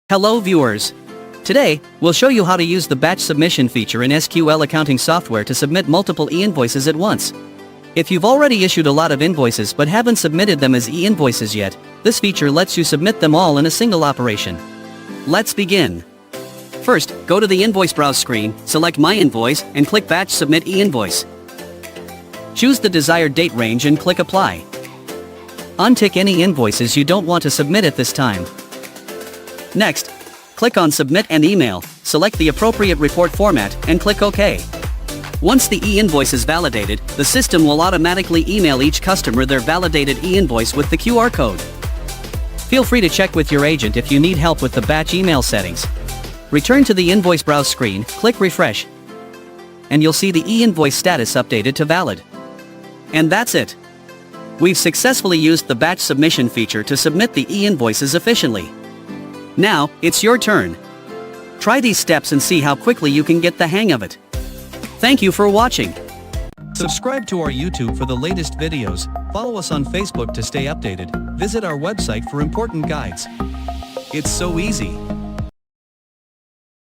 Hello viewers! Today, we'll show you how to use the batch submission feature in SQL accounting software to submit multiple e-invoices at once. If you've already issued a lot of invoices but haven't submitted them as e-invoices yet, this feature lets you submit them all in a single operation. Let's begin. First, go to the Invoice Browse screen, select My Invoice, and click Batch Submit e-Invoice. Choose the desired date range and click Apply. Untick any invoices you don't want to submit at this time. Next, click on Submit and Email, select the appropriate report format, and click OK. Once the e-invoice is validated, the system will automatically email each customer their validated e-invoice with the QR code. Feel free to check with your agent if you need help with the batch email settings. Return to the Invoice Browse screen, click Refresh, and you'll see the e-invoice status updated to valid. And that's it. We've successfully used the batch submission feature to submit the e-invoices efficiently. Now, it's your turn. Try these steps and see how quickly you can get the hang of it. Thank you for watching. Subscribe to our YouTube for the latest videos, follow us on Facebook to stay updated, visit our website for important guides. It's so easy.